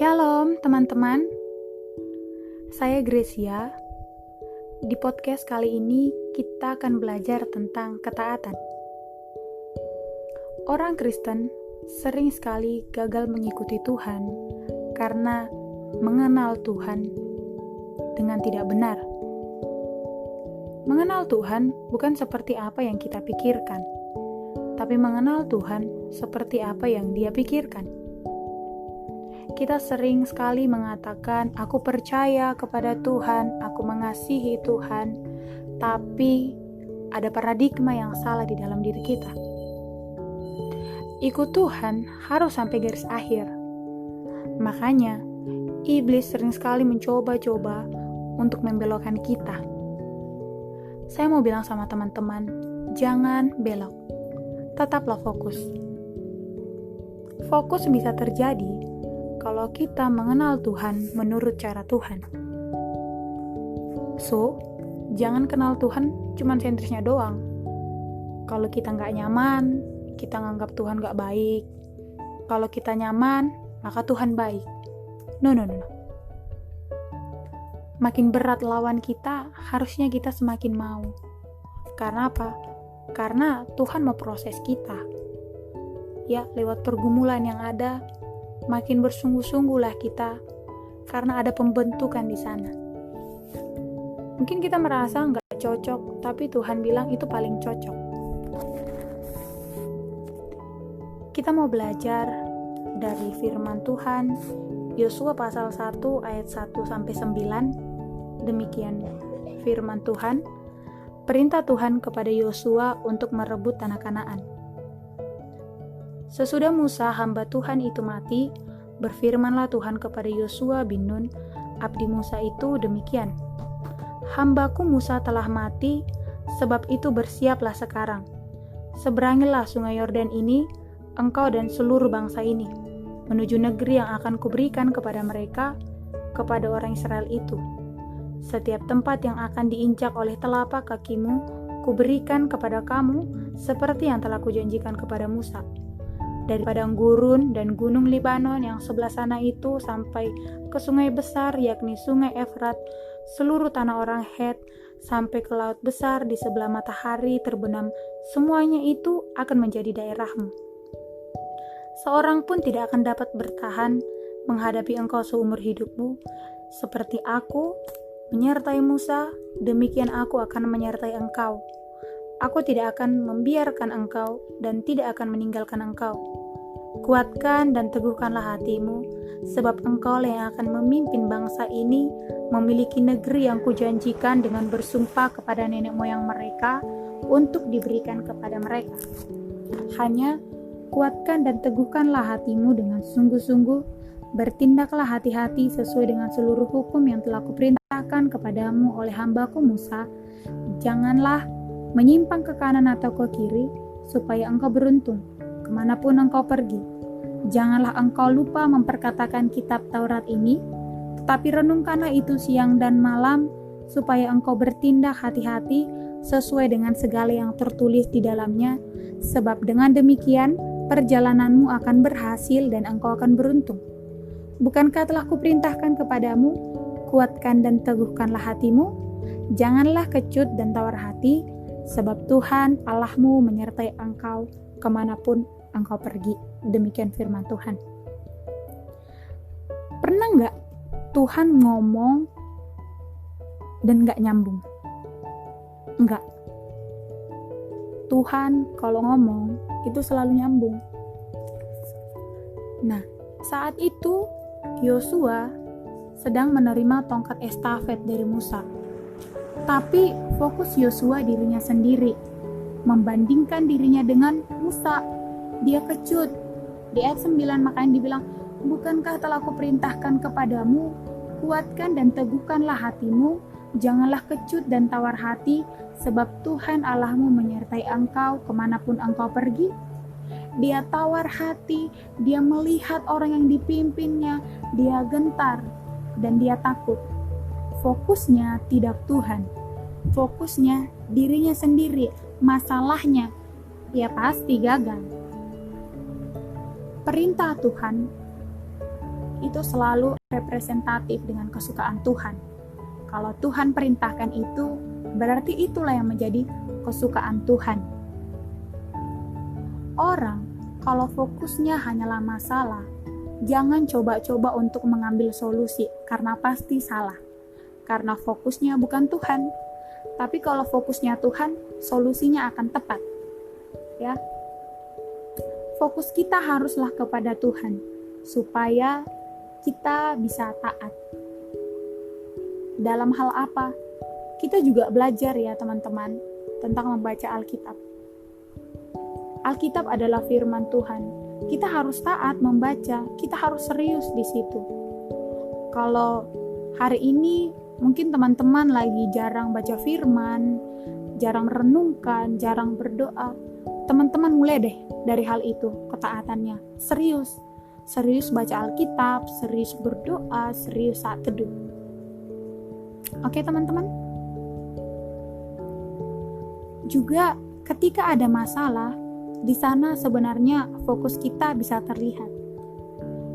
Shalom teman-teman, saya Gracia. Di podcast kali ini kita akan belajar tentang ketaatan. Orang Kristen sering sekali gagal mengikuti Tuhan karena mengenal Tuhan dengan tidak benar. Mengenal Tuhan bukan seperti apa yang kita pikirkan, tapi mengenal Tuhan seperti apa yang Dia pikirkan. Kita sering sekali mengatakan, aku percaya kepada Tuhan, aku mengasihi Tuhan, tapi ada paradigma yang salah di dalam diri kita. Ikut Tuhan harus sampai garis akhir. Makanya, iblis sering sekali mencoba-coba untuk membelokkan kita. Saya mau bilang sama teman-teman, jangan belok. Tetaplah fokus. Fokus bisa terjadi kalau kita mengenal Tuhan menurut cara Tuhan. So, jangan kenal Tuhan cuma sentrisnya doang. Kalau kita nggak nyaman, kita nganggap Tuhan nggak baik. Kalau kita nyaman, maka Tuhan baik. No. Makin berat lawan kita, harusnya kita semakin mau. Karena apa? Karena Tuhan mau proses kita. Ya, lewat pergumulan yang ada, makin bersungguh-sungguhlah kita, karena ada pembentukan di sana. Mungkin kita merasa nggak cocok, tapi Tuhan bilang itu paling cocok. Kita mau belajar dari firman Tuhan, Yosua pasal 1 ayat 1-9. Demikian firman Tuhan, perintah Tuhan kepada Yosua untuk merebut tanah Kanaan. Sesudah Musa hamba Tuhan itu mati, berfirmanlah Tuhan kepada Yosua bin Nun, abdi Musa itu demikian. Hambaku Musa telah mati, sebab itu bersiaplah sekarang. Seberangilah sungai Yordan ini, engkau dan seluruh bangsa ini, menuju negeri yang akan kuberikan kepada mereka, kepada orang Israel itu. Setiap tempat yang akan diinjak oleh telapak kakimu, kuberikan kepada kamu, seperti yang telah kujanjikan kepada Musa. Dari padang gurun dan gunung Libanon yang sebelah sana itu sampai ke sungai besar yakni sungai Efrat, seluruh tanah orang Het, sampai ke laut besar di sebelah matahari terbenam, semuanya itu akan menjadi daerahmu. Seorang pun tidak akan dapat bertahan menghadapi engkau seumur hidupmu. Seperti aku menyertai Musa, demikian aku akan menyertai engkau. Aku tidak akan membiarkan engkau dan tidak akan meninggalkan engkau. Kuatkan dan teguhkanlah hatimu, sebab engkau yang akan memimpin bangsa ini memiliki negeri yang kujanjikan dengan bersumpah kepada nenek moyang mereka untuk diberikan kepada mereka. Hanya kuatkan dan teguhkanlah hatimu dengan sungguh-sungguh, bertindaklah hati-hati sesuai dengan seluruh hukum yang telah kuperintahkan kepadamu oleh hambaku Musa. Janganlah menyimpang ke kanan atau ke kiri, supaya engkau beruntung kemanapun engkau pergi. Janganlah engkau lupa memperkatakan kitab Taurat ini, tetapi renungkanlah itu siang dan malam, supaya engkau bertindak hati-hati sesuai dengan segala yang tertulis di dalamnya, sebab dengan demikian perjalananmu akan berhasil dan engkau akan beruntung. Bukankah telah kuperintahkan kepadamu, kuatkan dan teguhkanlah hatimu, janganlah kecut dan tawar hati, sebab Tuhan Allahmu menyertai engkau kemanapun engkau pergi. Demikian firman Tuhan. Pernah nggak Tuhan ngomong dan nggak nyambung? Enggak. Tuhan kalau ngomong itu selalu nyambung. Nah, saat itu Yosua sedang menerima tongkat estafet dari Musa. Tapi fokus Yosua dirinya sendiri, membandingkan dirinya dengan Musa. Dia kecut. Di ayat 9 makanya dibilang, bukankah telah kuperintahkan kepadamu, kuatkan dan teguhkanlah hatimu, janganlah kecut dan tawar hati, sebab Tuhan Allahmu menyertai engkau kemanapun engkau pergi. Dia tawar hati, dia melihat orang yang dipimpinnya, dia gentar dan dia takut. Fokusnya tidak Tuhan, fokusnya dirinya sendiri, masalahnya, ya pasti gagal. Perintah Tuhan itu selalu representatif dengan kesukaan Tuhan. Kalau Tuhan perintahkan itu, berarti itulah yang menjadi kesukaan Tuhan. Orang kalau fokusnya hanyalah masalah, jangan coba-coba untuk mengambil solusi karena pasti salah. Karena fokusnya bukan Tuhan. Tapi kalau fokusnya Tuhan, solusinya akan tepat. Ya. Fokus kita haruslah kepada Tuhan supaya kita bisa taat. Dalam hal apa? Kita juga belajar ya teman-teman tentang membaca Alkitab. Alkitab adalah firman Tuhan. Kita harus taat membaca, kita harus serius di situ. Kalau hari ini mungkin teman-teman lagi jarang baca firman, jarang renungkan, jarang berdoa, teman-teman mulai deh dari hal itu, ketaatannya. Serius baca Alkitab, serius berdoa, serius saat teduh. Oke teman-teman? Juga ketika ada masalah, di sana sebenarnya fokus kita bisa terlihat.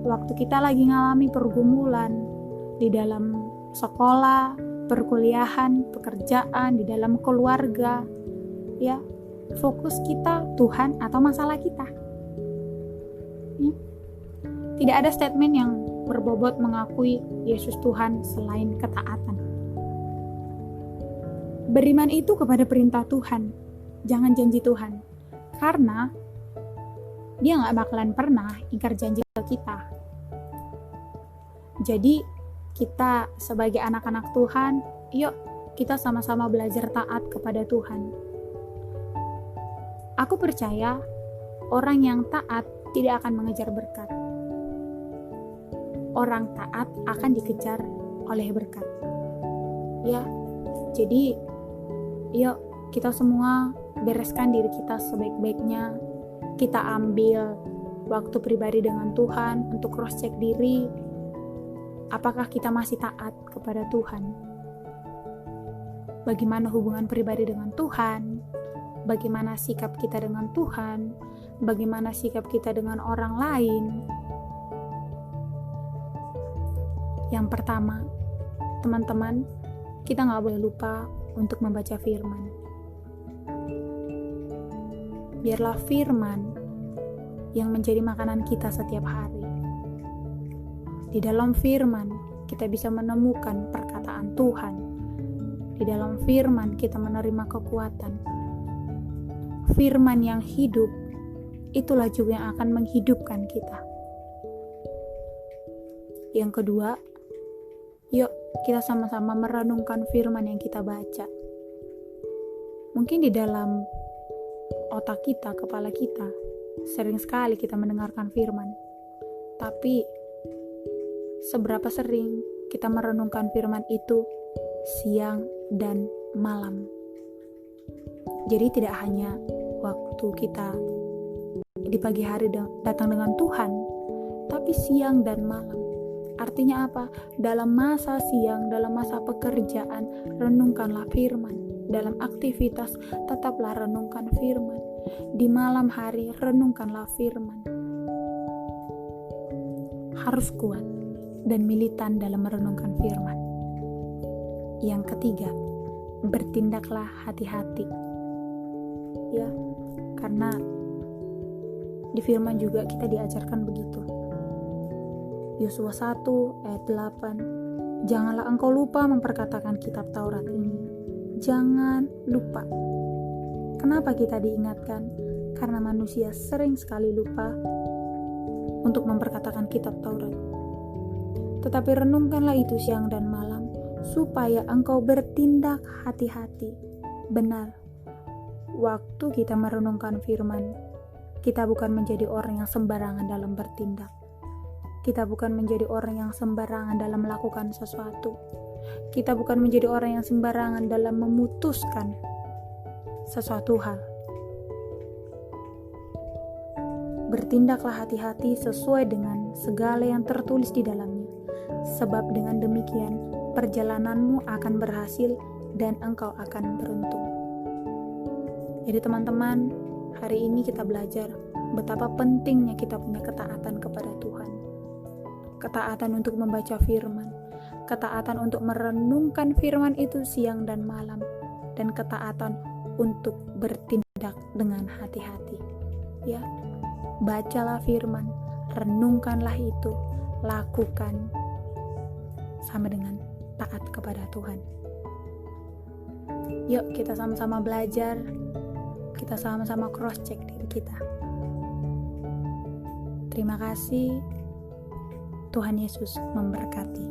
Waktu kita lagi ngalami pergumulan di dalam sekolah, perkuliahan, pekerjaan, di dalam keluarga, ya, fokus kita Tuhan atau masalah kita. Tidak ada statement yang berbobot mengakui Yesus Tuhan selain ketaatan. Beriman itu kepada perintah Tuhan, jangan janji Tuhan. Karena dia gak bakalan pernah ingkar janji ke kita. Jadi kita sebagai anak-anak Tuhan, yuk kita sama-sama belajar taat kepada Tuhan. Aku percaya orang yang taat tidak akan mengejar berkat. Orang taat akan dikejar oleh berkat. Ya, jadi yuk kita semua bereskan diri kita sebaik-baiknya. Kita ambil waktu pribadi dengan Tuhan untuk cross check diri. Apakah kita masih taat kepada Tuhan? Bagaimana hubungan pribadi dengan Tuhan? Bagaimana sikap kita dengan Tuhan? Bagaimana sikap kita dengan orang lain? Yang pertama, teman-teman, kita gak boleh lupa untuk membaca firman. Biarlah firman yang menjadi makanan kita setiap hari. Di dalam firman, kita bisa menemukan perkataan Tuhan. Di dalam firman, kita menerima kekuatan. Firman yang hidup, itulah juga yang akan menghidupkan kita. Yang kedua, yuk kita sama-sama merenungkan firman yang kita baca. Mungkin di dalam otak kita, kepala kita, sering sekali kita mendengarkan firman. Tapi, seberapa sering kita merenungkan firman itu siang dan malam. Jadi tidak hanya waktu kita di pagi hari datang dengan Tuhan, tapi siang dan malam. Artinya apa? Dalam masa siang, dalam masa pekerjaan, renungkanlah firman. Dalam aktivitas, tetaplah renungkan firman. Di malam hari, renungkanlah firman. Harus kuat dan militan dalam merenungkan firman. Yang ketiga, bertindaklah hati-hati. Ya, karena di firman juga kita diajarkan begitu. Yosua 1 ayat 8, janganlah engkau lupa memperkatakan kitab Taurat ini. Jangan lupa. Kenapa kita diingatkan? Karena manusia sering sekali lupa untuk memperkatakan kitab Taurat. Tetapi renungkanlah itu siang dan malam, supaya engkau bertindak hati-hati. Benar, waktu kita merenungkan firman, kita bukan menjadi orang yang sembarangan dalam bertindak. Kita bukan menjadi orang yang sembarangan dalam melakukan sesuatu. Kita bukan menjadi orang yang sembarangan dalam memutuskan sesuatu hal. Bertindaklah hati-hati sesuai dengan segala yang tertulis di dalamnya, sebab dengan demikian perjalananmu akan berhasil dan engkau akan beruntung. Jadi teman-teman, hari ini kita belajar betapa pentingnya kita punya ketaatan kepada Tuhan. ketaatan untuk membaca firman, ketaatan untuk merenungkan firman itu siang dan malam, dan ketaatan untuk bertindak dengan hati-hati. Ya, bacalah firman, renungkanlah itu, lakukan, sama dengan taat kepada Tuhan. Yuk kita sama-sama belajar, kita sama-sama cross check diri kita. Terima kasih. Tuhan Yesus memberkati.